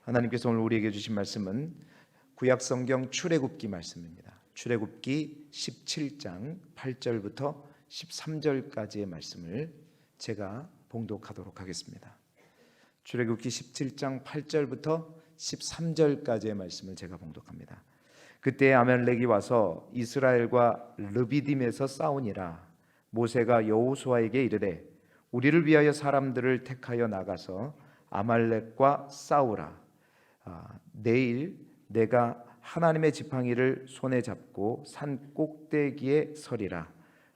하나님께서 오늘 우리에게 주신 말씀은 구약성경 출애굽기 말씀입니다. 출애굽기 17장 8절부터 13절까지의 말씀을 제가 봉독하도록 하겠습니다. 출애굽기 17장 8절부터 13절까지의 말씀을 제가 봉독합니다. 그때 아말렉이 와서 이스라엘과 르비딤에서 싸우니라. 모세가 여호수아에게 이르되 우리를 위하여 사람들을 택하여 나가서 아말렉과 싸우라. 내일 내가 하나님의 지팡이를 손에 잡고 산 꼭대기에 서리라.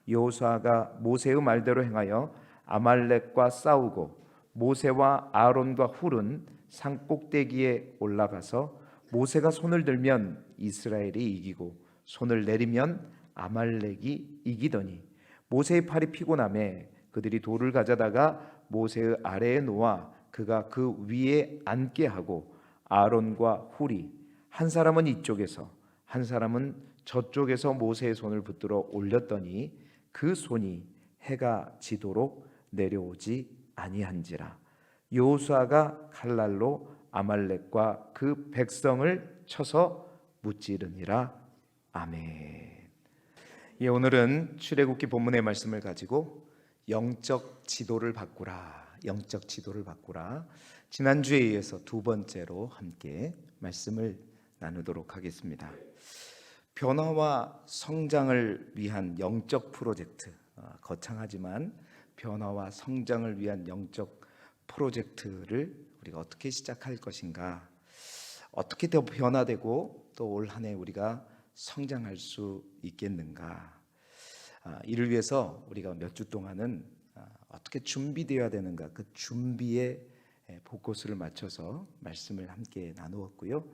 여호수아가 모세의 말대로 행하여 아말렉과 싸우고 모세와 아론과 훌은 산 꼭대기에 올라가서 모세가 손을 들면 이스라엘이 이기고 손을 내리면 아말렉이 이기더니 모세의 팔이 피곤하매 그들이 돌을 가져다가 모세의 아래에 놓아 그가 그 위에 앉게 하고 아론과 훌이 한 사람은 이쪽에서 한 사람은 저쪽에서 모세의 손을 붙들어 올렸더니 그 손이 해가 지도록 내려오지 아니한지라. 여호수아가 칼날로 아말렉과 그 백성을 쳐서 무찌르니라. 아멘. 예, 오늘은 출애굽기 본문의 말씀을 가지고 영적 지도를 바꾸라, 영적 지도를 바꾸라. 지난주에 이어서 두 번째로 함께 말씀을 나누도록 하겠습니다. 변화와 성장을 위한 영적 프로젝트, 거창하지만 변화와 성장을 위한 영적 프로젝트를 우리가 어떻게 시작할 것인가, 어떻게 더 변화되고 또 올 한 해 우리가 성장할 수 있겠는가, 이를 위해서 우리가 몇 주 동안은 어떻게 준비되어야 되는가, 그 준비에 포커스를 맞춰서 말씀을 함께 나누었고요.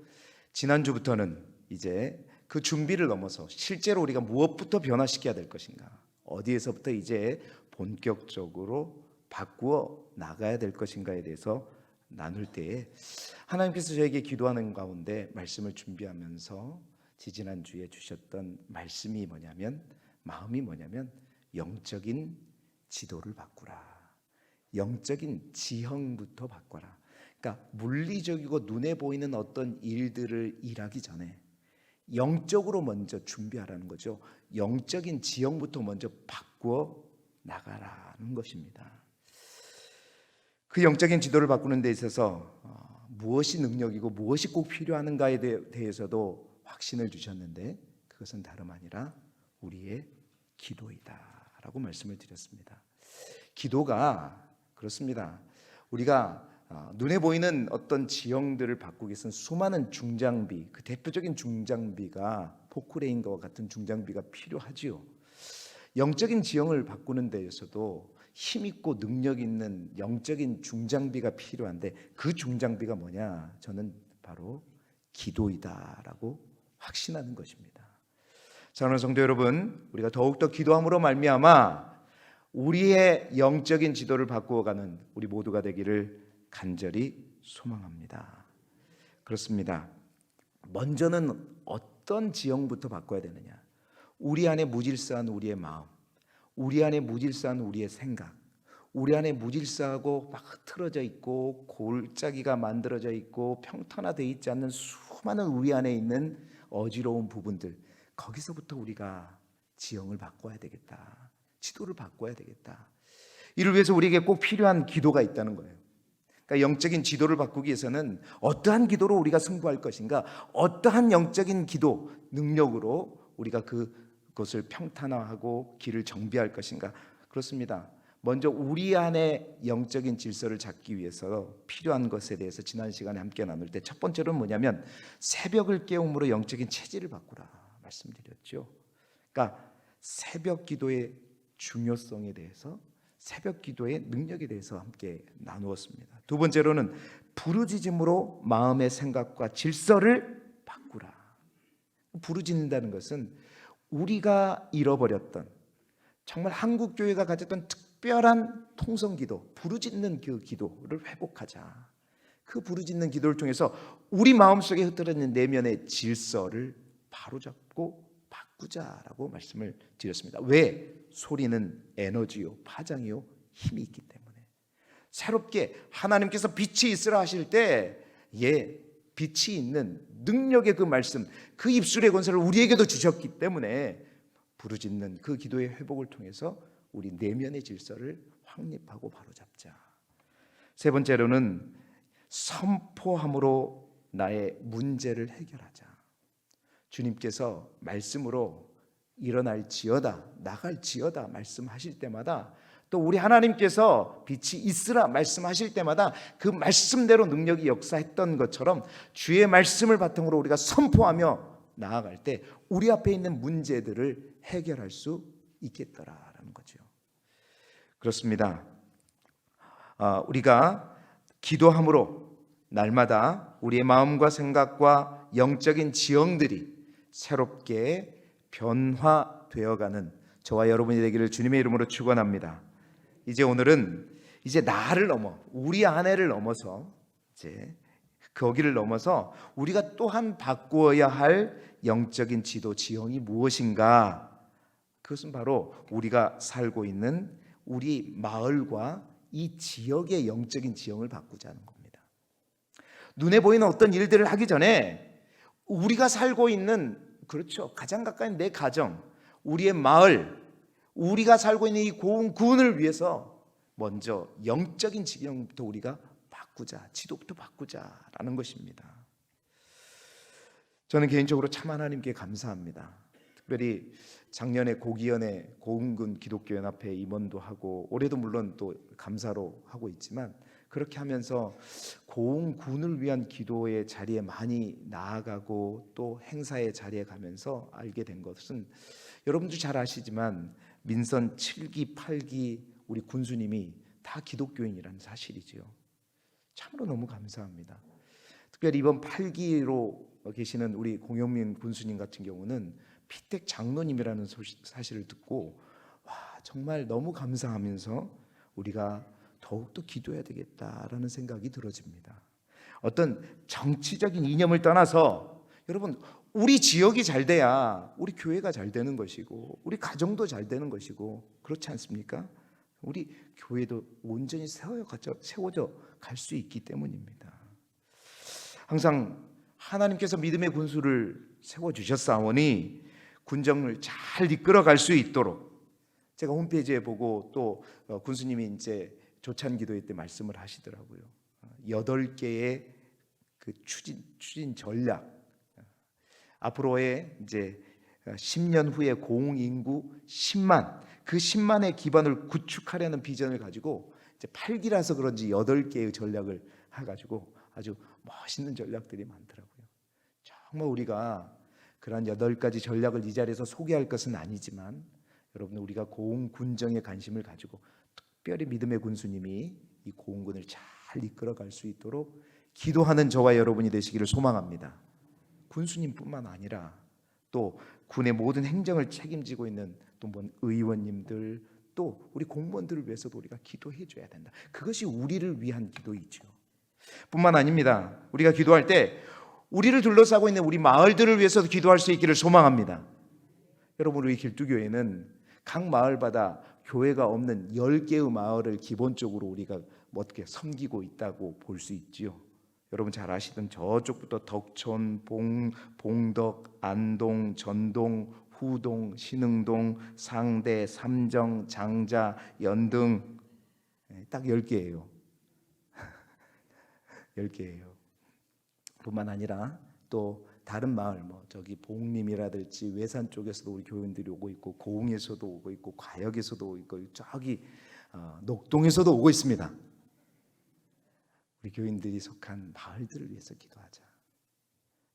지난주부터는 이제 그 준비를 넘어서 실제로 우리가 무엇부터 변화시켜야 될 것인가, 어디에서부터 이제 본격적으로 바꾸어 나가야 될 것인가에 대해서 나눌 때에 하나님께서 저에게 기도하는 가운데 말씀을 준비하면서 지지난주에 주셨던 말씀이 뭐냐면, 마음이 뭐냐면 영적인 지도를 바꾸라, 영적인 지형부터 바꿔라. 그러니까 물리적이고 눈에 보이는 어떤 일들을 일하기 전에 영적으로 먼저 준비하라는 거죠. 영적인 지형부터 먼저 바꾸어 나가라는 것입니다. 그 영적인 지도를 바꾸는 데 있어서 무엇이 능력이고 무엇이 꼭 필요한가에 대해서도 확신을 주셨는데, 그것은 다름 아니라 우리의 기도이다 라고 말씀을 드렸습니다. 기도가 그렇습니다. 우리가 눈에 보이는 어떤 지형들을 바꾸기 위해서는 수많은 중장비, 그 대표적인 중장비가 포크레인과 같은 중장비가 필요하지요. 영적인 지형을 바꾸는 데에서도 힘있고 능력 있는 영적인 중장비가 필요한데, 그 중장비가 뭐냐? 저는 바로 기도이다라고 확신하는 것입니다. 사랑하는 성도 여러분, 우리가 더욱더 기도함으로 말미암아 우리의 영적인 지도를 바꾸어가는 우리 모두가 되기를 간절히 소망합니다. 그렇습니다. 먼저는 어떤 지형부터 바꿔야 되느냐? 우리 안에 무질서한 우리의 마음, 우리 안에 무질서한 우리의 생각, 우리 안에 무질서하고 막 흐트러져 있고 골짜기가 만들어져 있고 평탄화되어 있지 않는 수많은 우리 안에 있는 어지러운 부분들, 거기서부터 우리가 지형을 바꿔야 되겠다, 지도를 바꿔야 되겠다. 이를 위해서 우리에게 꼭 필요한 기도가 있다는 거예요. 그러니까 영적인 지도를 바꾸기 위해서는 어떠한 기도로 우리가 승부할 것인가, 어떠한 영적인 기도 능력으로 우리가 그것을 평탄화하고 길을 정비할 것인가. 그렇습니다. 먼저 우리 안에 영적인 질서를 잡기 위해서 필요한 것에 대해서 지난 시간에 함께 나눌 때 첫 번째로는 뭐냐면, 새벽을 깨움으로 영적인 체질을 바꾸라 말씀드렸죠. 그러니까 새벽 기도의 중요성에 대해서, 새벽 기도의 능력에 대해서 함께 나누었습니다. 두 번째로는 부르짖음으로 마음의 생각과 질서를 바꾸라. 부르짖는다는 것은 우리가 잃어버렸던, 정말 한국 교회가 가졌던 특별한 통성기도, 부르짖는 그 기도를 회복하자. 그 부르짖는 기도를 통해서 우리 마음속에 흐트러진 내면의 질서를 바로잡고 바꾸자라고 말씀을 드렸습니다. 왜? 소리는 에너지요, 파장이요, 힘이 있기 때문에. 새롭게 하나님께서 빛이 있으라 하실 때 빛이 있는 능력의 그 말씀, 그 입술의 권세를 우리에게도 주셨기 때문에 부르짖는 그 기도의 회복을 통해서 우리 내면의 질서를 확립하고 바로잡자. 세 번째로는 선포함으로 나의 문제를 해결하자. 주님께서 말씀으로 일어날지어다, 나갈지어다 말씀하실 때마다, 또 우리 하나님께서 빛이 있으라 말씀하실 때마다 그 말씀대로 능력이 역사했던 것처럼 주의 말씀을 바탕으로 우리가 선포하며 나아갈 때 우리 앞에 있는 문제들을 해결할 수 있겠더라라는 거죠. 그렇습니다. 우리가 기도함으로 날마다 우리의 마음과 생각과 영적인 지형들이 새롭게 변화되어가는 저와 여러분이 되기를 주님의 이름으로 축원합니다. 오늘은 나를 넘어, 우리 아내를 넘어서 거기를 넘어서 우리가 또한 바꾸어야 할 영적인 지도 지형이 무엇인가? 그것은 바로 우리가 살고 있는 우리 마을과 이 지역의 영적인 지형을 바꾸자는 겁니다. 눈에 보이는 어떤 일들을 하기 전에 우리가 살고 있는, 그렇죠, 가장 가까이 내 가정, 우리의 마을, 우리가 살고 있는 이 고흥군을 위해서 먼저 영적인 지형부터 우리가 바꾸자, 지도부터 바꾸자라는 것입니다. 저는 개인적으로 참 하나님께 감사합니다. 특별히 작년에 고기현의 고흥군 기독교연합회 임원도 하고, 올해도 물론 또 감사로 하고 있지만, 그렇게 하면서 고흥군을 위한 기도의 자리에 많이 나아가고 또 행사의 자리에 가면서 알게 된 것은, 여러분도 잘 아시지만 민선 7기 8기 우리 군수님이 다 기독교인이라는 사실이지요. 참으로 너무 감사합니다. 특별히 이번 8기로 계시는 우리 공영민 군수님 같은 경우는 피택 장로님이라는 사실을 듣고 정말 너무 감사하면서 우리가 더욱더 기도해야 되겠다라는 생각이 들어집니다. 어떤 정치적인 이념을 떠나서 여러분, 우리 지역이 잘 돼야 우리 교회가 잘 되는 것이고 우리 가정도 잘 되는 것이고, 그렇지 않습니까? 우리 교회도 온전히 세워져 갈 수 있기 때문입니다. 항상 하나님께서 믿음의 군수를 세워주셨사오니 군정을 잘 이끌어갈 수 있도록, 제가 홈페이지에 보고 또 군수님이 조찬 기도회 때 말씀을 하시더라고요. 8개의 그 추진 전략, 앞으로의 10년 후에 고흥 인구 10만, 그 10만의 기반을 구축하려는 비전을 가지고 8기라서 그런지 8개의 전략을 해가지고 아주 멋있는 전략들이 많더라고요. 정말 우리가 그런 8가지 전략을 이 자리에서 소개할 것은 아니지만, 여러분, 우리가 고흥 군정에 관심을 가지고 특별히 믿음의 군수님이 이 고흥군을 잘 이끌어갈 수 있도록 기도하는 저와 여러분이 되시기를 소망합니다. 군수님뿐만 아니라 또 군의 모든 행정을 책임지고 있는 또 의원님들, 또 우리 공무원들을 위해서도 우리가 기도해 줘야 된다. 그것이 우리를 위한 기도이죠. 뿐만 아닙니다. 우리가 기도할 때 우리를 둘러싸고 있는 우리 마을들을 위해서도 기도할 수 있기를 소망합니다. 여러분, 우리 길두교회는 각 마을마다 교회가 없는 10개의 마을을 기본적으로 우리가 어떻게 섬기고 있다고 볼 수 있지요. 여러분 잘 아시던 저쪽부터 덕천, 봉덕, 안동, 전동, 후동, 신흥동, 상대, 삼정, 장자, 연등, 딱 10개예요. 10개예요. 뿐만 아니라 또 다른 마을, 저기 봉림이라든지 외산 쪽에서도 우리 교인들이 오고 있고, 고흥에서도 오고 있고, 과역에서도 오고 있고, 저기 녹동에서도 오고 있습니다. 우리 교인들이 속한 마을들을 위해서 기도하자.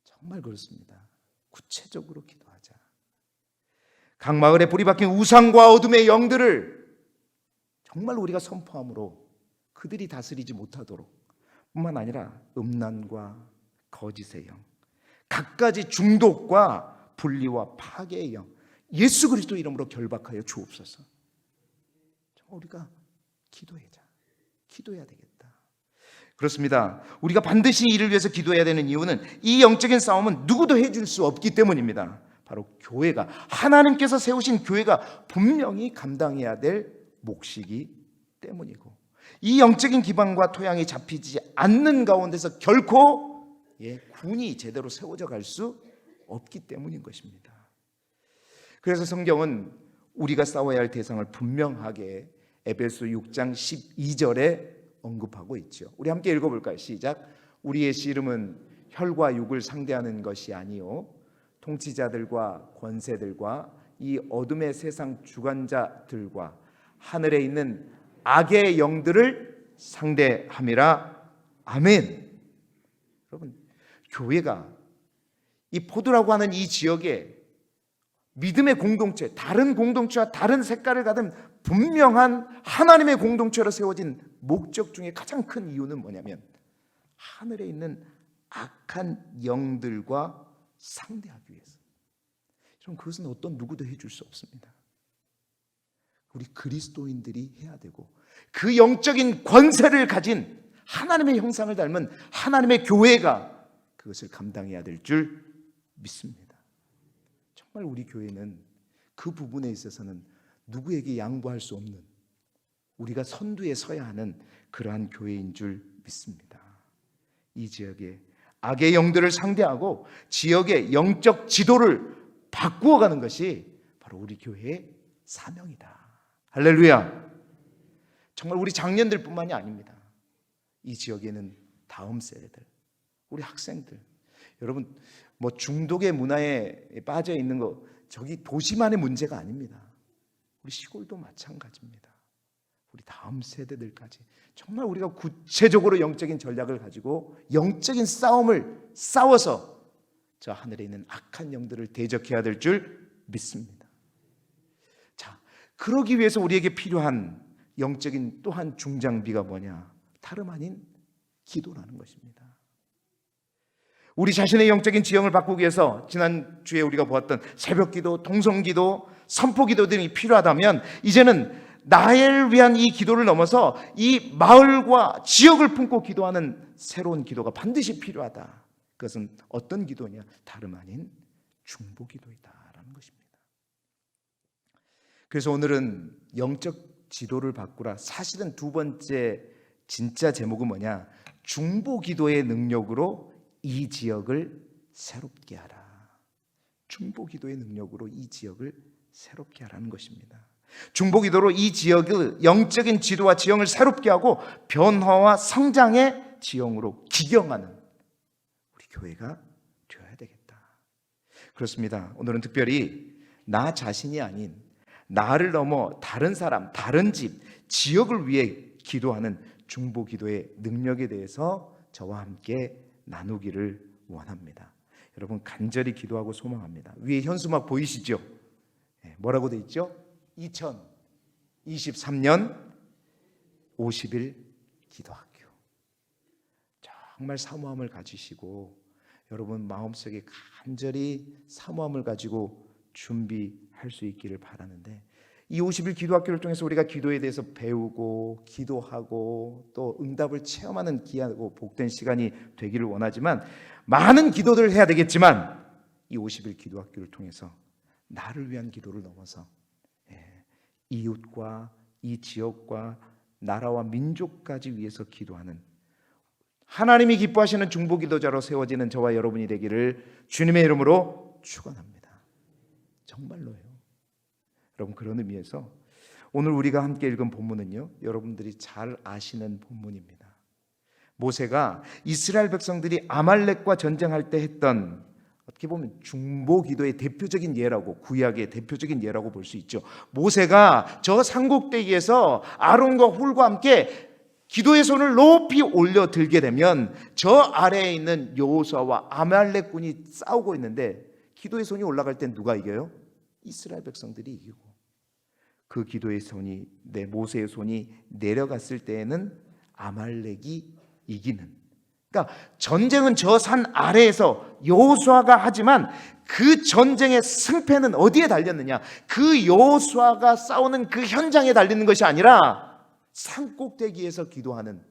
정말 그렇습니다. 구체적으로 기도하자. 각 마을에 뿌리 박힌 우상과 어둠의 영들을 정말 우리가 선포함으로 그들이 다스리지 못하도록, 뿐만 아니라 음란과 거짓의 영, 갖가지 중독과 분리와 파괴의 영, 예수 그리스도 이름으로 결박하여 주옵소서. 정말 우리가 기도해야 되겠다. 그렇습니다. 우리가 반드시 이를 위해서 기도해야 되는 이유는 이 영적인 싸움은 누구도 해줄 수 없기 때문입니다. 바로 교회가, 하나님께서 세우신 교회가 분명히 감당해야 될 몫이기 때문이고, 이 영적인 기반과 토양이 잡히지 않는 가운데서 결코 군이 제대로 세워져 갈 수 없기 때문인 것입니다. 그래서 성경은 우리가 싸워야 할 대상을 분명하게 에베소 6장 12절에 언급하고 있죠. 우리 함께 읽어볼까요? 시작. 우리의 씨름은 혈과 육을 상대하는 것이 아니요 통치자들과 권세들과 이 어둠의 세상 주관자들과 하늘에 있는 악의 영들을 상대함이라. 아멘. 여러분, 교회가 이 포도라고 하는 이 지역에 믿음의 공동체, 다른 공동체와 다른 색깔을 가진 분명한 하나님의 공동체로 세워진 목적 중에 가장 큰 이유는 뭐냐면 하늘에 있는 악한 영들과 상대하기 위해서. 여러분, 그것은 어떤 누구도 해줄 수 없습니다. 우리 그리스도인들이 해야 되고, 그 영적인 권세를 가진 하나님의 형상을 닮은 하나님의 교회가 그것을 감당해야 될 줄 믿습니다. 정말 우리 교회는 그 부분에 있어서는 누구에게 양보할 수 없는, 우리가 선두에 서야 하는 그러한 교회인 줄 믿습니다. 이 지역에 악의 영들을 상대하고 지역의 영적 지도를 바꾸어가는 것이 바로 우리 교회의 사명이다. 할렐루야. 정말 우리 장년들 뿐만이 아닙니다. 이 지역에는 다음 세대들, 우리 학생들, 여러분, 뭐 중독의 문화에 빠져 있는 거 저기 도시만의 문제가 아닙니다. 우리 시골도 마찬가지입니다. 우리 다음 세대들까지 정말 우리가 구체적으로 영적인 전략을 가지고 영적인 싸움을 싸워서 저 하늘에 있는 악한 영들을 대적해야 될 줄 믿습니다. 자, 그러기 위해서 우리에게 필요한 영적인 또한 중장비가 뭐냐? 다름 아닌 기도라는 것입니다. 우리 자신의 영적인 지형을 바꾸기 위해서 지난주에 우리가 보았던 새벽기도, 동성기도, 선포기도 등이 필요하다면 이제는 나를 위한 이 기도를 넘어서 이 마을과 지역을 품고 기도하는 새로운 기도가 반드시 필요하다. 그것은 어떤 기도냐? 다름 아닌 중보기도이다라는 것입니다. 그래서 오늘은 영적 지도를 바꾸라. 사실은 두 번째 진짜 제목은 뭐냐? 중보기도의 능력으로 이 지역을 새롭게 하라. 중보기도의 능력으로 이 지역을 새롭게 하라는 것입니다. 중보기도로 이 지역의 영적인 지도와 지형을 새롭게 하고 변화와 성장의 지형으로 기경하는 우리 교회가 되어야 되겠다. 그렇습니다. 오늘은 특별히 나 자신이 아닌 나를 넘어 다른 사람, 다른 집, 지역을 위해 기도하는 중보기도의 능력에 대해서 저와 함께 나누기를 원합니다. 여러분, 간절히 기도하고 소망합니다. 위에 현수막 보이시죠? 뭐라고 돼 있죠? 2023년 50일 기도학교. 정말 사모함을 가지시고 여러분 마음속에 간절히 사모함을 가지고 준비할 수 있기를 바라는데, 이 50일 기도학교를 통해서 우리가 기도에 대해서 배우고 기도하고 또 응답을 체험하는 귀하고 복된 시간이 되기를 원하지만, 많은 기도들을 해야 되겠지만 이 50일 기도학교를 통해서 나를 위한 기도를 넘어서 이웃과 이 지역과 나라와 민족까지 위해서 기도하는 하나님이 기뻐하시는 중보기도자로 세워지는 저와 여러분이 되기를 주님의 이름으로 축원합니다. 정말로요. 여러분, 그런 의미에서 오늘 우리가 함께 읽은 본문은요, 여러분들이 잘 아시는 본문입니다. 모세가 이스라엘 백성들이 아말렉과 전쟁할 때 했던, 어떻게 보면 중보기도의 대표적인 예라고, 구약의 대표적인 예라고 볼 수 있죠. 모세가 저 산꼭대기에서 아론과 훌과 함께 기도의 손을 높이 올려 들게 되면 저 아래에 있는 여호수아와 아말렉군이 싸우고 있는데 기도의 손이 올라갈 땐 누가 이겨요? 이스라엘 백성들이 이기고, 그 기도의 손이, 모세의 손이 내려갔을 때에는 아말렉이 이기는. 그러니까 전쟁은 저 산 아래에서 여호수아가 하지만 그 전쟁의 승패는 어디에 달렸느냐? 그 여호수아가 싸우는 그 현장에 달리는 것이 아니라 산 꼭대기에서 기도하는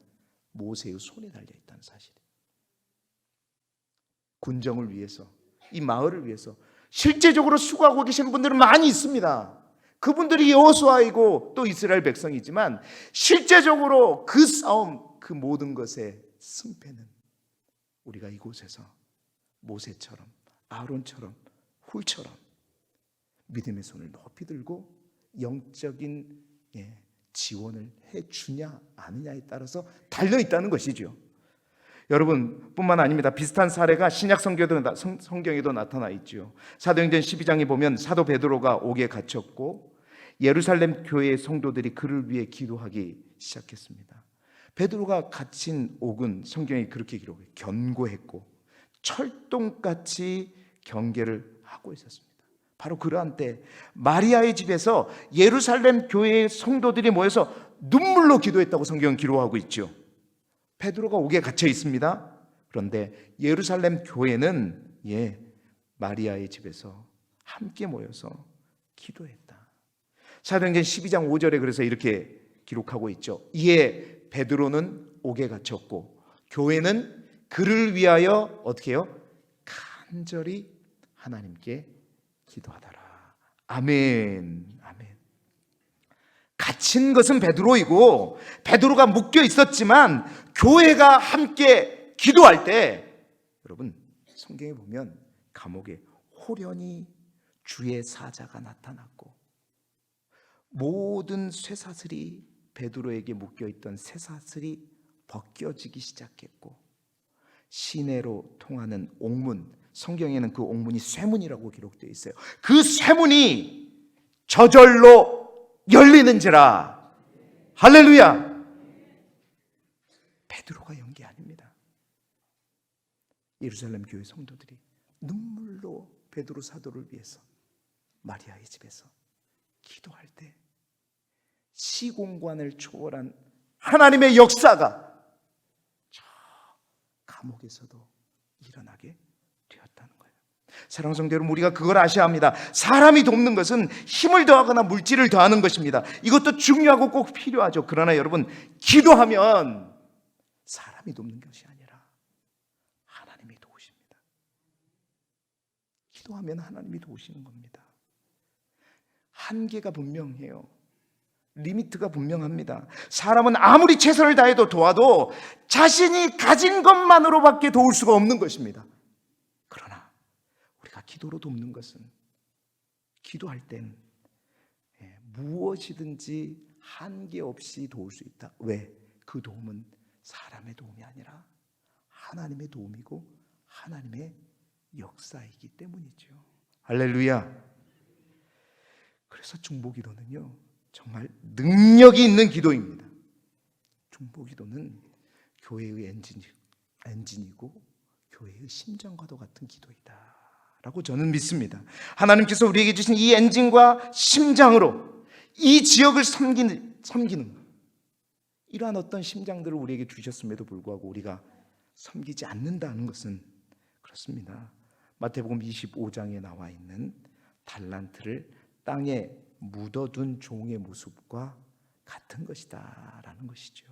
모세의 손에 달려 있다는 사실이에요. 군정을 위해서, 이 마을을 위해서 실제적으로 수고하고 계신 분들은 많이 있습니다. 그분들이 여호수아이고 또 이스라엘 백성이지만 실제적으로 그 싸움, 그 모든 것의 승패는 우리가 이곳에서 모세처럼, 아론처럼, 훌처럼 믿음의 손을 높이 들고 영적인 지원을 해주냐 아니냐에 따라서 달려있다는 것이죠. 여러분 뿐만 아닙니다. 비슷한 사례가 신약 성경에도 나타나 있죠. 사도행전 12장에 보면 사도 베드로가 옥에 갇혔고 예루살렘 교회의 성도들이 그를 위해 기도하기 시작했습니다. 베드로가 갇힌 옥은 성경이 그렇게 기록해요. 견고했고 철동같이 경계를 하고 있었습니다. 바로 그러한 때 마리아의 집에서 예루살렘 교회의 성도들이 모여서 눈물로 기도했다고 성경은 기록하고 있죠. 베드로가 옥에 갇혀 있습니다. 그런데 예루살렘 교회는 마리아의 집에서 함께 모여서 기도했다. 사도행전 12장 5절에 그래서 이렇게 기록하고 있죠. 이에 베드로는 옥에 갇혔고 교회는 그를 위하여 어떻게 해요? 간절히 하나님께 기도하더라. 아멘. 아멘. 갇힌 것은 베드로이고 베드로가 묶여 있었지만 교회가 함께 기도할 때 여러분 성경에 보면 감옥에 호련히 주의 사자가 나타났고 모든 쇠사슬이 베드로에게 묶여있던 쇠사슬이 벗겨지기 시작했고 시내로 통하는 옥문, 성경에는 그 옥문이 쇠문이라고 기록되어 있어요. 그 쇠문이 저절로 열리는지라. 할렐루야. 베드로가 연 게 아닙니다. 예루살렘 교회 성도들이 눈물로 베드로 사도를 위해서 마리아의 집에서 기도할 때 시공간을 초월한 하나님의 역사가 저 감옥에서도 일어나게 되었다는 거예요. 사랑하는 성도 여러분, 우리가 그걸 아셔야 합니다. 사람이 돕는 것은 힘을 더하거나 물질을 더하는 것입니다. 이것도 중요하고 꼭 필요하죠. 그러나 여러분, 기도하면 사람이 돕는 것이 아니라 하나님이 도우십니다. 기도하면 하나님이 도우시는 겁니다. 한계가 분명해요. 리미트가 분명합니다. 사람은 아무리 최선을 다해도 도와도 자신이 가진 것만으로밖에 도울 수가 없는 것입니다. 그러나 우리가 기도로 돕는 것은 기도할 땐 무엇이든지 한계 없이 도울 수 있다. 왜? 그 도움은 사람의 도움이 아니라 하나님의 도움이고 하나님의 역사이기 때문이죠. 할렐루야. 그래서 중보기도는요 정말 능력이 있는 기도입니다. 중보기도는 교회의 엔진이고 교회의 심장과도 같은 기도이다 라고 저는 믿습니다. 하나님께서 우리에게 주신 이 엔진과 심장으로 이 지역을 섬기는 이러한 어떤 심장들을 우리에게 주셨음에도 불구하고 우리가 섬기지 않는다는 것은 그렇습니다. 마태복음 25장에 나와 있는 달란트를 땅에 묻어둔 종의 모습과 같은 것이다 라는 것이죠.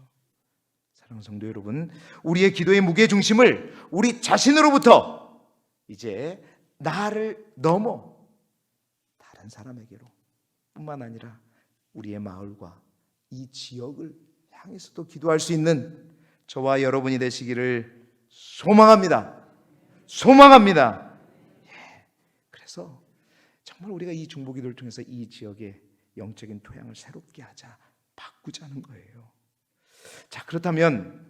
사랑하는 성도 여러분, 우리의 기도의 무게중심을 우리 자신으로부터 이제 나를 넘어 다른 사람에게로 뿐만 아니라 우리의 마을과 이 지역을 향해서도 기도할 수 있는 저와 여러분이 되시기를 소망합니다. 소망합니다. 그래서 정말 우리가 이 중보기도를 통해서 이 지역의 영적인 토양을 새롭게 하자, 바꾸자는 거예요. 자, 그렇다면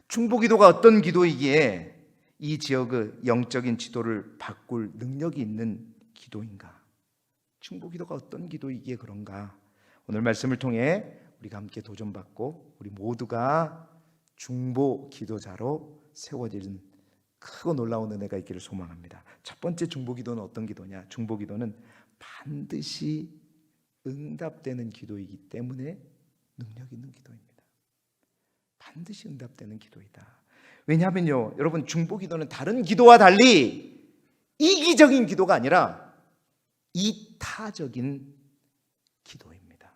중보기도가 어떤 기도이기에 이 지역의 영적인 지도를 바꿀 능력이 있는 기도인가? 중보기도가 어떤 기도이기에 그런가? 오늘 말씀을 통해 우리가 함께 도전받고 우리 모두가 중보기도자로 세워지는 크고 놀라운 은혜가 있기를 소망합니다. 첫 번째 중보기도는 어떤 기도냐? 중보기도는 반드시 응답되는 기도이기 때문에 능력 있는 기도입니다. 반드시 응답되는 기도이다. 왜냐하면요, 여러분, 중보기도는 다른 기도와 달리 이기적인 기도가 아니라 이타적인 기도입니다.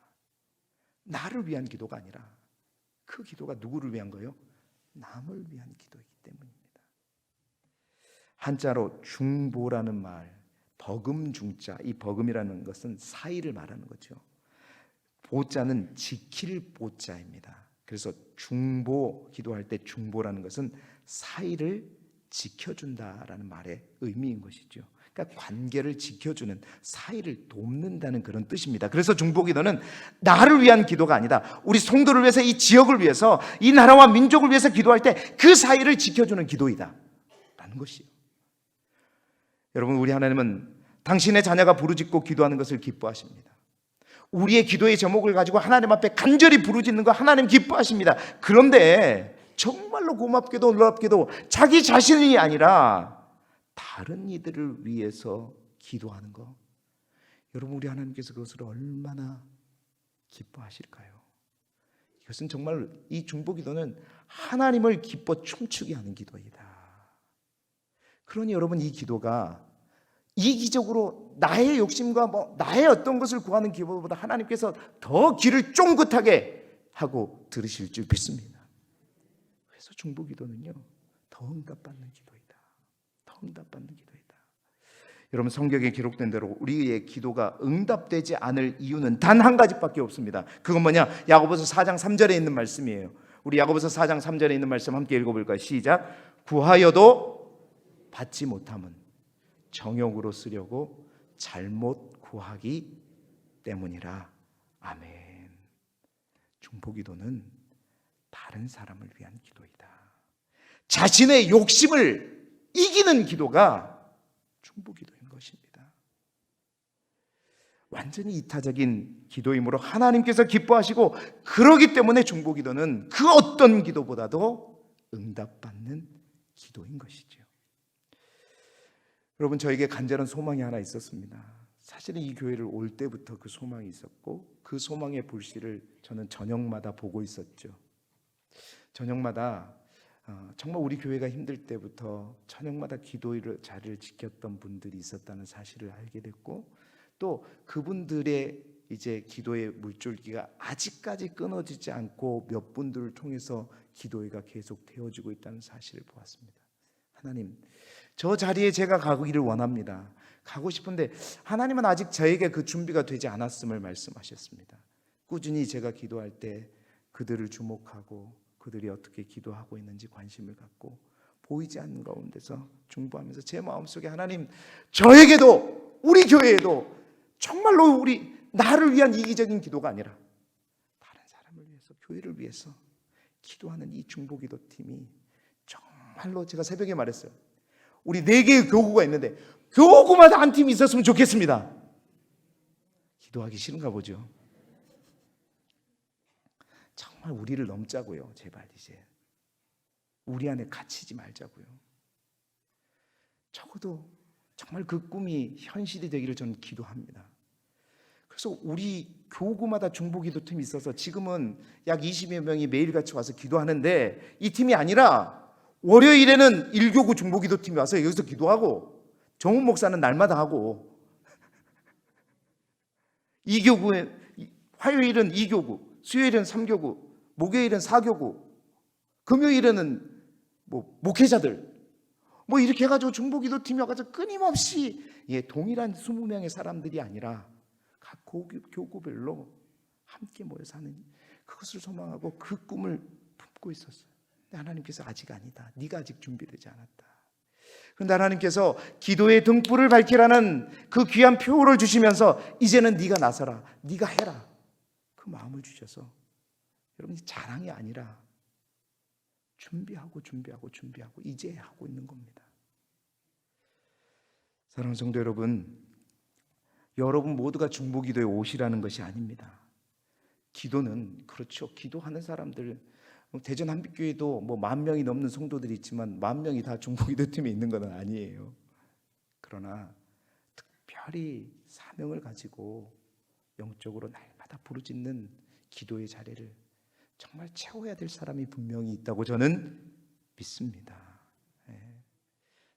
나를 위한 기도가 아니라 그 기도가 누구를 위한 거예요? 남을 위한 기도이기 때문입니다. 한자로 중보라는 말, 버금중자, 이 버금이라는 것은 사이를 말하는 거죠. 보자는 지킬 보자입니다. 그래서 중보, 기도할 때 중보라는 것은 사이를 지켜준다라는 말의 의미인 것이죠. 그러니까 관계를 지켜주는, 사이를 돕는다는 그런 뜻입니다. 그래서 중보기도는 나를 위한 기도가 아니다, 우리 성도를 위해서, 이 지역을 위해서, 이 나라와 민족을 위해서 기도할 때 그 사이를 지켜주는 기도이다 라는 것이요. 여러분, 우리 하나님은 당신의 자녀가 부르짖고 기도하는 것을 기뻐하십니다. 우리의 기도의 제목을 가지고 하나님 앞에 간절히 부르짖는 거 하나님 기뻐하십니다. 그런데 정말로 고맙게도 놀랍게도 자기 자신이 아니라 다른 이들을 위해서 기도하는 거, 여러분, 우리 하나님께서 그것을 얼마나 기뻐하실까요? 이것은 정말, 이 중보기도는 하나님을 기뻐 춤추게 하는 기도이다. 그러니 여러분, 이 기도가 이기적으로 나의 욕심과 나의 어떤 것을 구하는 기도보다 하나님께서 더 귀를 쫑긋하게 하고 들으실 줄 믿습니다. 그래서 중보기도는요, 더 응답받는 기도이다. 더 응답받는 기도이다. 여러분, 성경에 기록된 대로 우리의 기도가 응답되지 않을 이유는 단 한 가지밖에 없습니다. 그건 뭐냐? 야고보서 4장 3절에 있는 말씀이에요. 우리 야고보서 4장 3절에 있는 말씀 함께 읽어볼까요? 시작. 구하여도 받지 못함은 정욕으로 쓰려고 잘못 구하기 때문이라. 아멘. 중보기도는 다른 사람을 위한 기도이다. 자신의 욕심을 이기는 기도가 중보기도인 것입니다. 완전히 이타적인 기도이므로 하나님께서 기뻐하시고, 그러기 때문에 중보기도는 그 어떤 기도보다도 응답받는 기도인 것이죠. 여러분, 저에게 간절한 소망이 하나 있었습니다. 사실은 이 교회를 올 때부터 그 소망이 있었고, 그 소망의 불씨를 저는 저녁마다 보고 있었죠. 저녁마다 정말 우리 교회가 힘들 때부터 저녁마다 기도의 자리를 지켰던 분들이 있었다는 사실을 알게 됐고, 또 그분들의 이제 기도의 물줄기가 아직까지 끊어지지 않고 몇 분들을 통해서 기도회가 계속 되어지고 있다는 사실을 보았습니다. 하나님, 저 자리에 제가 가기를 원합니다. 가고 싶은데 하나님은 아직 저에게 그 준비가 되지 않았음을 말씀하셨습니다. 꾸준히 제가 기도할 때 그들을 주목하고 그들이 어떻게 기도하고 있는지 관심을 갖고, 보이지 않는 가운데서 중보하면서 제 마음속에, 하나님, 저에게도, 우리 교회에도 정말로 나를 위한 이기적인 기도가 아니라 다른 사람을 위해서, 교회를 위해서 기도하는 이 중보기도 팀이 정말로, 제가 새벽에 말했어요. 우리 4개의 교구가 있는데 교구마다 한 팀이 있었으면 좋겠습니다. 기도하기 싫은가 보죠. 정말 우리를 넘자고요. 제발 이제 우리 안에 갇히지 말자고요. 적어도 정말 그 꿈이 현실이 되기를 저는 기도합니다. 그래서 우리 교구마다 중보기도 팀이 있어서 지금은 약 20여 명이 매일같이 와서 기도하는데, 이 팀이 아니라 월요일에는 1교구 중보기도 팀이 와서 여기서 기도하고, 정훈 목사는 날마다 하고, 2교구에 화요일은 2교구, 수요일은 3교구, 목요일은 4교구, 금요일에는 목회자들 이렇게 해가지고 중보기도 팀이 와가지고 끊임없이, 동일한 20명의 사람들이 아니라 각 교구별로 함께 모여서 하는, 그것을 소망하고 그 꿈을 품고 있었어요. 근데 하나님께서 아직 아니다, 네가 아직 준비되지 않았다. 그런데 하나님께서 기도의 등불을 밝히라는 그 귀한 표를 주시면서, 이제는 네가 나서라, 네가 해라, 그 마음을 주셔서, 여러분, 자랑이 아니라 준비하고 이제 하고 있는 겁니다. 사랑하는 성도 여러분, 여러분 모두가 중보기도에 오시라는 것이 아닙니다. 기도는, 그렇죠, 기도하는 사람들, 대전 한빛교회도 10,000명이 넘는 성도들이 있지만 10,000명이 다 중보기도 팀에 있는 건 아니에요. 그러나 특별히 사명을 가지고 영적으로 날마다 부르짖는 기도의 자리를 정말 채워야 될 사람이 분명히 있다고 저는 믿습니다.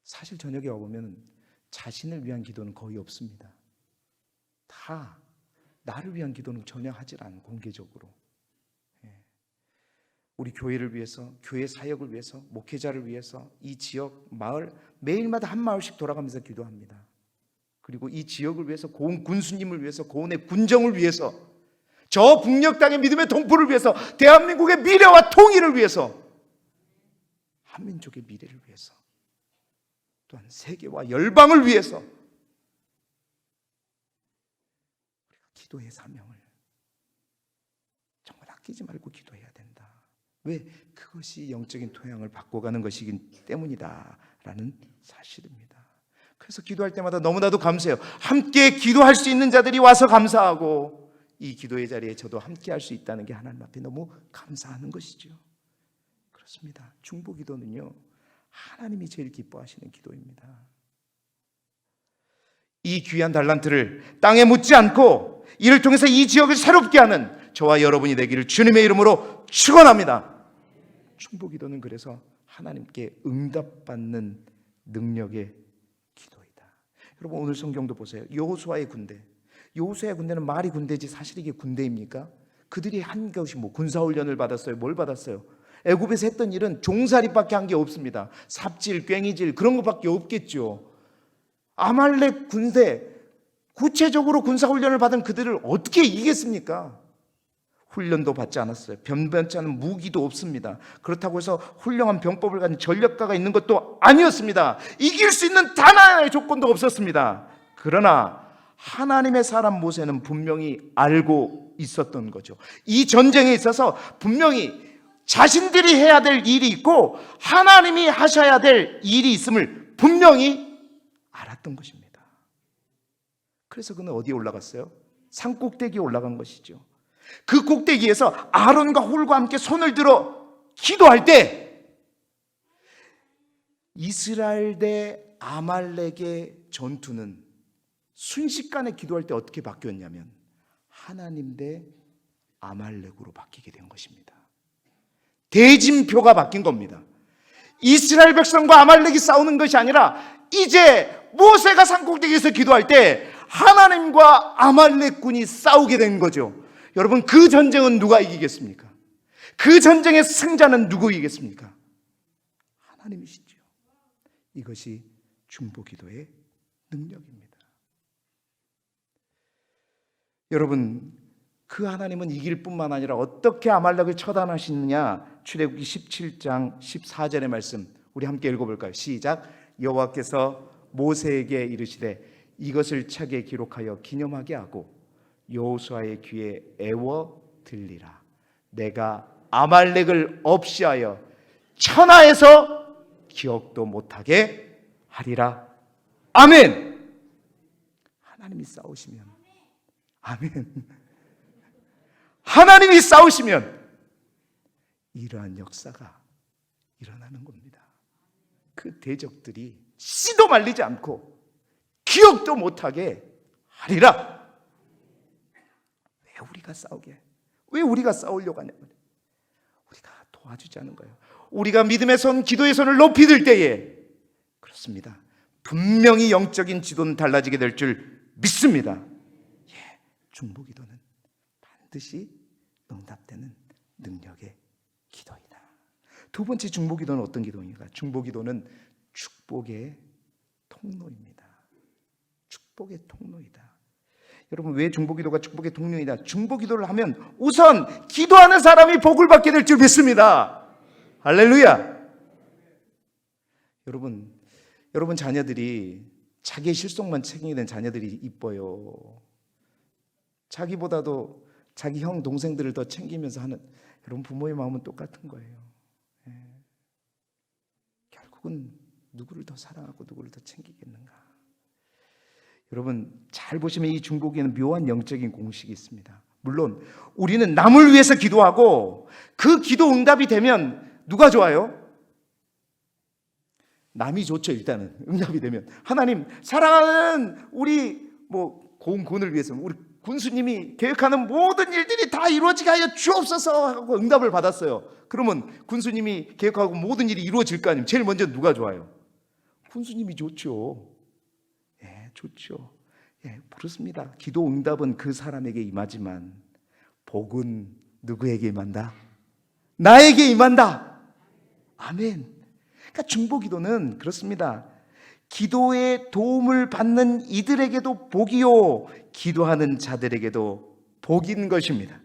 사실 저녁에 와보면 자신을 위한 기도는 거의 없습니다. 다 나를 위한 기도는 전혀 하질 않고, 공개적으로 우리 교회를 위해서, 교회 사역을 위해서, 목회자를 위해서, 이 지역, 마을, 매일마다 한 마을씩 돌아가면서 기도합니다. 그리고 이 지역을 위해서, 고은 군수님을 위해서, 고은의 군정을 위해서, 저 북녘 땅의 믿음의 동포를 위해서, 대한민국의 미래와 통일을 위해서 한민족의 미래를 위해서, 또한 세계와 열방을 위해서 우리가 기도의 사명을 정말 아끼지 말고 기도해야 된다. 왜? 그것이 영적인 토양을 바꿔가는 것이기 때문이다라는 사실입니다. 그래서 기도할 때마다 너무나도 감사해요. 함께 기도할 수 있는 자들이 와서 감사하고, 이 기도의 자리에 저도 함께 할 수 있다는 게 하나님 앞에 너무 감사하는 것이죠. 그렇습니다. 중보기도는요, 하나님이 제일 기뻐하시는 기도입니다. 이 귀한 달란트를 땅에 묻지 않고 이를 통해서 이 지역을 새롭게 하는 저와 여러분이 되기를 주님의 이름으로 축원합니다. 중보기도는 그래서 하나님께 응답받는 능력의 기도이다. 여러분, 오늘 성경도 보세요. 여호수아의 군대, 여호수아의 군대는 말이 군대지 사실 이게 군대입니까? 그들이 한 것이 뭐 군사훈련을 받았어요? 뭘 받았어요? 애굽에서 했던 일은 종살이밖에 한 게 없습니다. 삽질, 괭이질 그런 것밖에 없겠죠. 아말렉 군대, 구체적으로 군사훈련을 받은 그들을 어떻게 이기겠습니까? 훈련도 받지 않았어요. 변변치 않은 무기도 없습니다. 그렇다고 해서 훌륭한 병법을 가진 전력가가 있는 것도 아니었습니다. 이길 수 있는 단 하나의 조건도 없었습니다. 그러나 하나님의 사람 모세는 분명히 알고 있었던 거죠. 이 전쟁에 있어서 분명히 자신들이 해야 될 일이 있고 하나님이 하셔야 될 일이 있음을 분명히 알았던 것입니다. 그래서 그는 어디에 올라갔어요? 산 꼭대기에 올라간 것이죠. 그 꼭대기에서 아론과 홀과 함께 손을 들어 기도할 때 이스라엘 대 아말렉의 전투는 순식간에 기도할 때 어떻게 바뀌었냐면 하나님 대 아말렉으로 바뀌게 된 것입니다. 대진표가 바뀐 겁니다. 이스라엘 백성과 아말렉이 싸우는 것이 아니라 이제 모세가 산꼭대기에서 기도할 때 하나님과 아말렉군이 싸우게 된 거죠. 여러분, 그 전쟁은 누가 이기겠습니까? 그 전쟁의 승자는 누구이겠습니까? 하나님이시죠. 이것이 중보기도의 능력입니다. 여러분, 그 하나님은 이길 뿐만 아니라 어떻게 아말렉을 처단하시느냐, 출애굽기 17장 14절의 말씀 우리 함께 읽어볼까요? 시작. 여호와께서 모세에게 이르시되 이것을 책에 기록하여 기념하게 하고 여호수아의 귀에 애워 들리라. 내가 아말렉을 없이하여 천하에서 기억도 못하게 하리라. 아멘. 하나님이 싸우시면, 아멘. 하나님이 싸우시면 이러한 역사가 일어나는 겁니다. 그 대적들이 씨도 말리지 않고 기억도 못하게 하리라. 왜 우리가 싸우게? 왜 우리가 싸우려고 하냐면 우리가 도와주지 않은 거예요. 우리가 믿음의 손, 기도의 손을 높이 들 때에 그렇습니다. 분명히 영적인 지도는 달라지게 될 줄 믿습니다. 예, 중보기도는 반드시 응답되는 능력의 기도이다. 두 번째 중보기도는 어떤 기도입니까? 중보기도는 축복의 통로입니다. 축복의 통로이다. 여러분, 왜 중보기도가 축복의 통로이다? 중보기도를 하면 우선 기도하는 사람이 복을 받게 될 줄 믿습니다. 할렐루야. 여러분 자녀들이 자기의 실속만 책임이 자녀들이 이뻐요. 자기보다도 자기 형 동생들을 더 챙기면서 하는, 여러분 부모의 마음은 똑같은 거예요. 예. 결국은 누구를 더 사랑하고 누구를 더 챙기겠는가? 여러분 잘 보시면 이 중보기에는 묘한 영적인 공식이 있습니다. 물론 우리는 남을 위해서 기도하고 그 기도 응답이 되면 누가 좋아요? 남이 좋죠. 일단은 응답이 되면 하나님 사랑하는 우리 고은군을 위해서 우리 군수님이 계획하는 모든 일들이 다 이루어지게 하여 주옵소서 하고 응답을 받았어요. 그러면 군수님이 계획하고 모든 일이 이루어질 거 아니에요. 제일 먼저 누가 좋아요? 군수님이 좋죠. 예, 좋죠. 예, 그렇습니다. 기도 응답은 그 사람에게 임하지만 복은 누구에게 임한다? 나에게 임한다. 아멘. 그러니까 중보기도는 그렇습니다. 기도의 도움을 받는 이들에게도 복이요, 기도하는 자들에게도 복인 것입니다.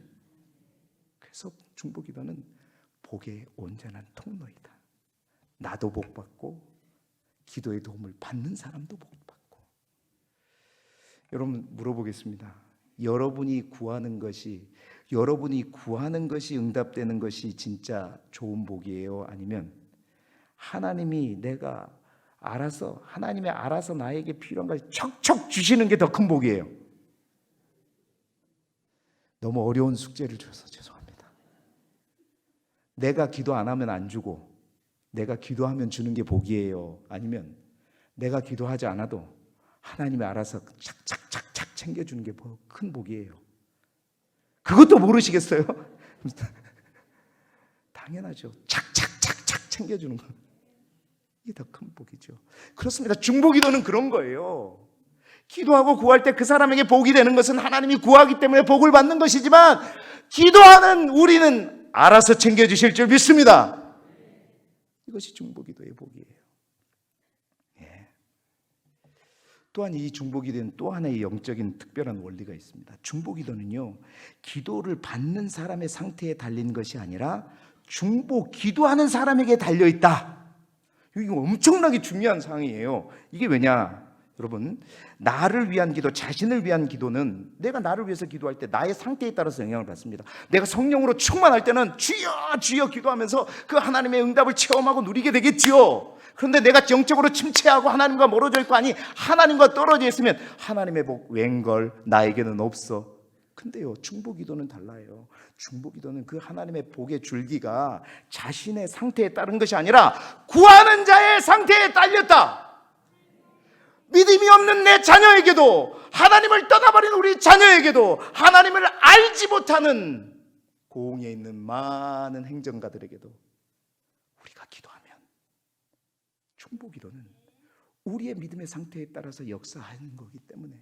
그래서 중보기도는 복의 온전한 통로이다. 나도 복받고 기도의 도움을 받는 사람도 복받고. 여러분 물어보겠습니다. 여러분이 구하는 것이 응답되는 것이 진짜 좋은 복이에요? 아니면 하나님이 알아서 나에게 필요한 걸 척척 주시는 게 더 큰 복이에요? 너무 어려운 숙제를 줘서 죄송합니다. 내가 기도 안 하면 안 주고 내가 기도하면 주는 게 복이에요? 아니면 내가 기도하지 않아도 하나님이 알아서 착착착착 챙겨주는 게 큰 복이에요? 그것도 모르시겠어요? 당연하죠. 착착착착 챙겨주는 거, 이게 더 큰 복이죠. 그렇습니다. 중보기도는 그런 거예요. 기도하고 구할 때 그 사람에게 복이 되는 것은 하나님이 구하기 때문에 복을 받는 것이지만, 기도하는 우리는 알아서 챙겨주실 줄 믿습니다. 이것이 중보기도의 복이에요. 예. 또한 이 중보기도는 또 하나의 영적인 특별한 원리가 있습니다. 중보기도는요, 기도를 받는 사람의 상태에 달린 것이 아니라 기도하는 사람에게 달려있다. 이게 엄청나게 중요한 사항이에요. 이게 왜냐? 여러분, 나를 위한 기도, 자신을 위한 기도는 내가 나를 위해서 기도할 때 나의 상태에 따라서 영향을 받습니다. 내가 성령으로 충만할 때는 주여 주여 기도하면서 그 하나님의 응답을 체험하고 누리게 되겠지요. 그런데 내가 영적으로 침체하고 하나님과 멀어져 있고, 아니 하나님과 떨어져 있으면 하나님의 복 웬걸 나에게는 없어. 근데요, 중보기도는 달라요. 중보기도는 그 하나님의 복의 줄기가 자신의 상태에 따른 것이 아니라 구하는 자의 상태에 딸렸다. 믿음이 없는 내 자녀에게도, 하나님을 떠나버린 우리 자녀에게도, 하나님을 알지 못하는 고흥에 있는 많은 행정가들에게도 우리가 기도하면, 중보기도는 우리의 믿음의 상태에 따라서 역사하는 거기 때문에,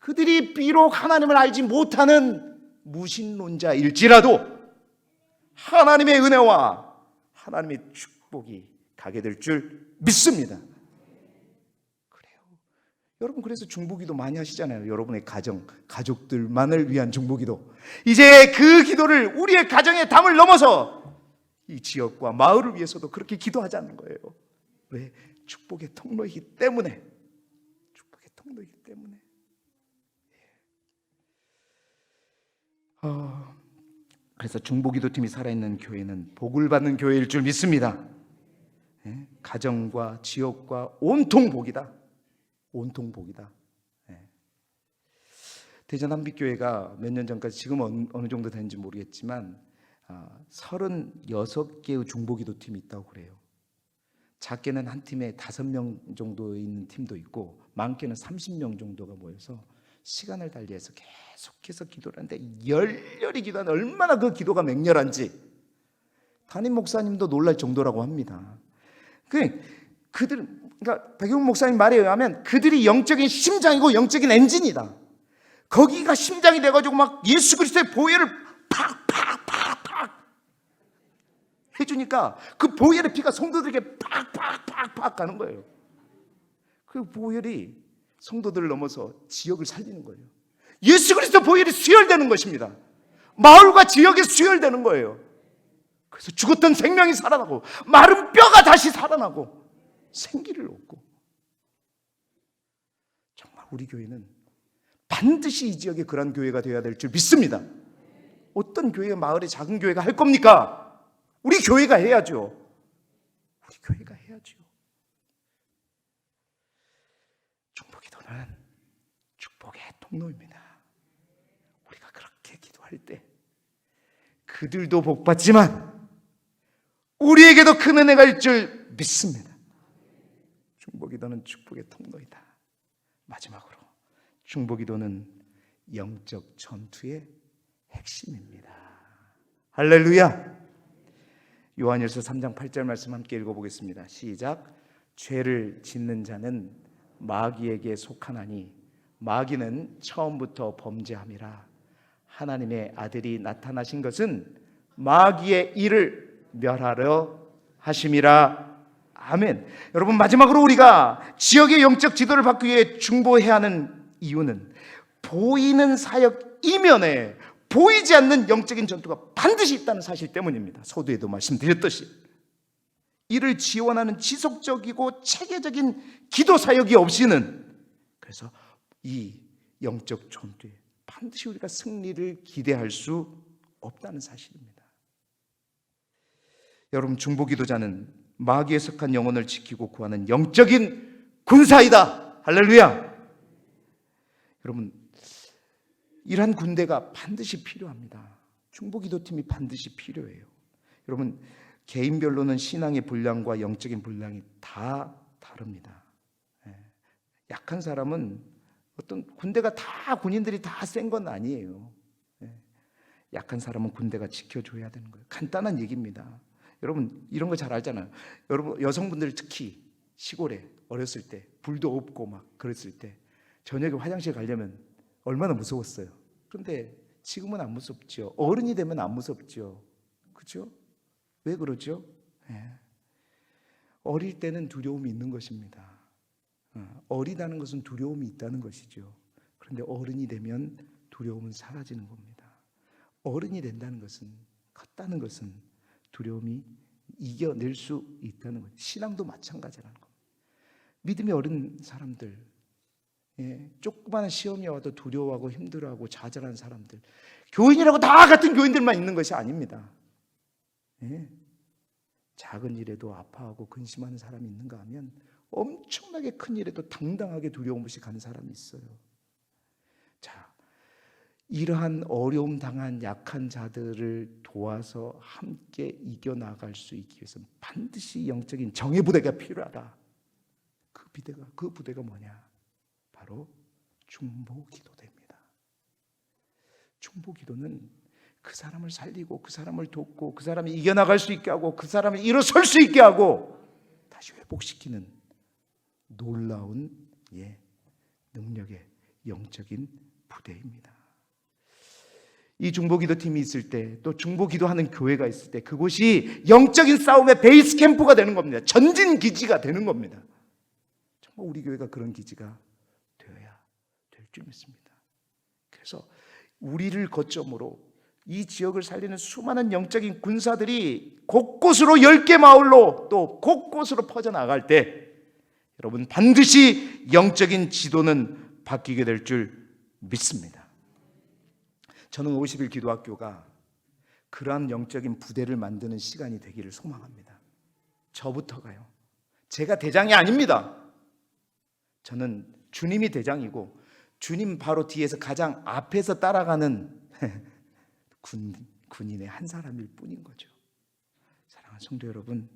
그들이 비록 하나님을 알지 못하는 무신론자일지라도 하나님의 은혜와 하나님의 축복이 가게 될 줄 믿습니다. 여러분, 그래서 중보기도 많이 하시잖아요. 여러분의 가족들만을 위한 중보기도. 이제 그 기도를 우리의 가정의 담을 넘어서 이 지역과 마을을 위해서도 그렇게 기도하자는 거예요. 왜? 축복의 통로이기 때문에. 축복의 통로이기 때문에. 그래서 중보기도팀이 살아있는 교회는 복을 받는 교회일 줄 믿습니다. 가정과 지역과 온통 복이다. 온통 복이다. 대전 한빛교회가 몇 년 전까지, 지금 어느 정도 되는지 모르겠지만 36개의 중보기도팀이 있다고 그래요. 작게는 한 팀에 5명 정도 있는 팀도 있고, 많게는 30명 정도가 모여서 시간을 달리해서 계속해서 기도를 하는데, 열렬히 기도하는, 얼마나 그 기도가 맹렬한지 담임 목사님도 놀랄 정도라고 합니다. 그러니까 박용훈 목사님 말에 의하면 그들이 영적인 심장이고 영적인 엔진이다. 거기가 심장이 돼가지고 막 예수 그리스도의 보혈을 팍팍팍팍 해주니까 그 보혈의 피가 성도들에게 팍팍팍팍 가는 거예요. 그 보혈이 성도들을 넘어서 지역을 살리는 거예요. 예수 그리스도 보혈이 수혈되는 것입니다. 마을과 지역에 수혈되는 거예요. 그래서 죽었던 생명이 살아나고, 마른 뼈가 다시 살아나고 생기를 얻고. 정말 우리 교회는 반드시 이 지역에 그런 교회가 되어야 될 줄 믿습니다. 어떤 교회가, 마을의 작은 교회가 할 겁니까? 우리 교회가 해야죠. 우리 교회가 해야죠. 중보기도는 축복의 통로입니다. 우리가 그렇게 기도할 때 그들도 복받지만 우리에게도 큰 은혜가 있을 줄 믿습니다. 중보기도는 축복의 통로이다. 마지막으로, 중보기도는 영적 전투의 핵심입니다. 할렐루야. 요한일서 3장 8절 말씀 함께 읽어보겠습니다. 시작. 죄를 짓는 자는 마귀에게 속하나니 마귀는 처음부터 범죄함이라. 하나님의 아들이 나타나신 것은 마귀의 일을 멸하려 하심이라. 아멘. 여러분, 마지막으로 우리가 지역의 영적 지도를 받기 위해 중보해야 하는 이유는, 보이는 사역 이면에 보이지 않는 영적인 전투가 반드시 있다는 사실 때문입니다. 서두에도 말씀드렸듯이 이를 지원하는 지속적이고 체계적인 기도 사역이 없이는, 그래서 이 영적 전투에 반드시 우리가 승리를 기대할 수 없다는 사실입니다. 여러분, 중보기도자는 마귀에 속한 영혼을 지키고 구하는 영적인 군사이다. 할렐루야. 여러분, 이러한 군대가 반드시 필요합니다. 중보기도팀이 반드시 필요해요. 여러분, 개인별로는 신앙의 분량과 영적인 분량이 다 다릅니다. 약한 사람은 어떤 군대가 다, 군인들이 다 센 건 아니에요. 약한 사람은 군대가 지켜줘야 되는 거예요. 간단한 얘기입니다. 여러분, 이런 거 잘 알잖아요. 여러분, 여성분들 특히 시골에 어렸을 때 불도 없고 막 그랬을 때 저녁에 화장실 가려면 얼마나 무서웠어요. 그런데 지금은 안 무섭죠. 어른이 되면 안 무섭죠. 그렇죠? 왜 그러죠? 어릴 때는 두려움이 있는 것입니다. 어리다는 것은 두려움이 있다는 것이죠. 그런데 어른이 되면 두려움은 사라지는 겁니다. 어른이 된다는 것은, 컸다는 것은 두려움이 이겨낼 수 있다는 거예요. 신앙도 마찬가지라는 겁니다. 믿음이 어린 사람들, 조그마한 시험이 와도 두려워하고 힘들어하고 좌절한 사람들, 교인이라고 다 같은 교인들만 있는 것이 아닙니다. 작은 일에도 아파하고 근심하는 사람이 있는가 하면 엄청나게 큰 일에도 당당하게 두려움 없이 가는 사람이 있어요. 자, 이러한 어려움 당한 약한 자들을 도와서 함께 이겨나갈 수 있기 위해서는 반드시 영적인 정예 부대가 필요하다. 그 부대가 뭐냐? 바로 중보기도입니다. 중보기도는 그 사람을 살리고 그 사람을 돕고 그 사람이 이겨나갈 수 있게 하고 그 사람을 일어설 수 있게 하고 다시 회복시키는 놀라운 능력의 영적인 부대입니다. 이 중보기도팀이 있을 때, 또 중보기도하는 교회가 있을 때 그곳이 영적인 싸움의 베이스 캠프가 되는 겁니다. 전진 기지가 되는 겁니다. 정말 우리 교회가 그런 기지가 되어야 될 줄 믿습니다. 그래서 우리를 거점으로 이 지역을 살리는 수많은 영적인 군사들이 곳곳으로 10개 마을로 또 곳곳으로 퍼져나갈 때 여러분, 반드시 영적인 지도는 바뀌게 될 줄 믿습니다. 저는 50일 기도학교가 그러한 영적인 부대를 만드는 시간이 되기를 소망합니다. 저부터가요. 제가 대장이 아닙니다. 저는 주님이 대장이고 주님 바로 뒤에서 가장 앞에서 따라가는 군인의 한 사람일 뿐인 거죠. 사랑하는 성도 여러분,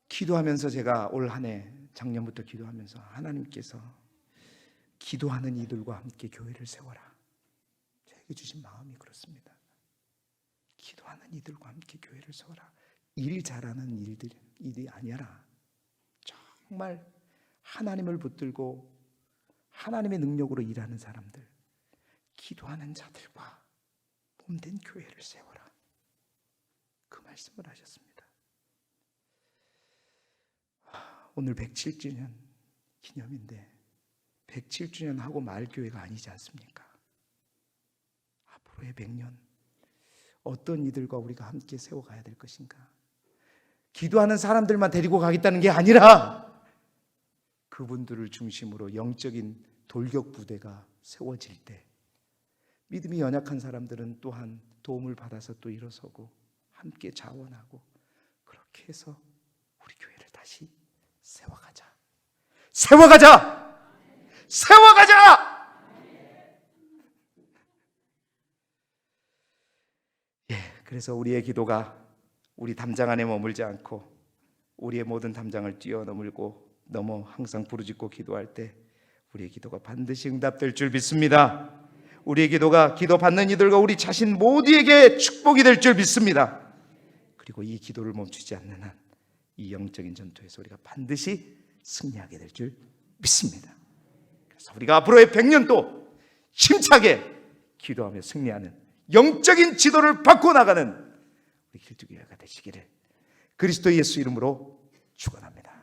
기도하면서 제가 올 한 해, 작년부터 기도하면서 하나님께서 기도하는 이들과 함께 교회를 세워라, 저에게 주신 마음이 그렇습니다. 기도하는 이들과 함께 교회를 세워라. 일 잘하는 일이 아니라 정말 하나님을 붙들고 하나님의 능력으로 일하는 사람들, 기도하는 자들과 몸된 교회를 세워라, 그 말씀을 하셨습니다. 오늘 107주년 기념인데 107주년 하고 말 교회가 아니지 않습니까? 앞으로의 100년 어떤 이들과 우리가 함께 세워가야 될 것인가? 기도하는 사람들만 데리고 가겠다는 게 아니라 그분들을 중심으로 영적인 돌격 부대가 세워질 때 믿음이 연약한 사람들은 또한 도움을 받아서 또 일어서고 함께 자원하고, 그렇게 해서 우리 교회를 다시 세워가자. 세워가자! 세워가자! 그래서 우리의 기도가 우리 담장 안에 머물지 않고 우리의 모든 담장을 뛰어넘고 넘어 항상 부르짖고 기도할 때 우리의 기도가 반드시 응답될 줄 믿습니다. 우리의 기도가 기도받는 이들과 우리 자신 모두에게 축복이 될 줄 믿습니다. 그리고 이 기도를 멈추지 않는 한 이 영적인 전투에서 우리가 반드시 승리하게 될 줄 믿습니다. 그래서 우리가 앞으로의 100년도 힘차게 기도하며 승리하는 영적인 지도를 바꿔나가는 우리 길두교회가 되시기를 그리스도 예수 이름으로 축원합니다.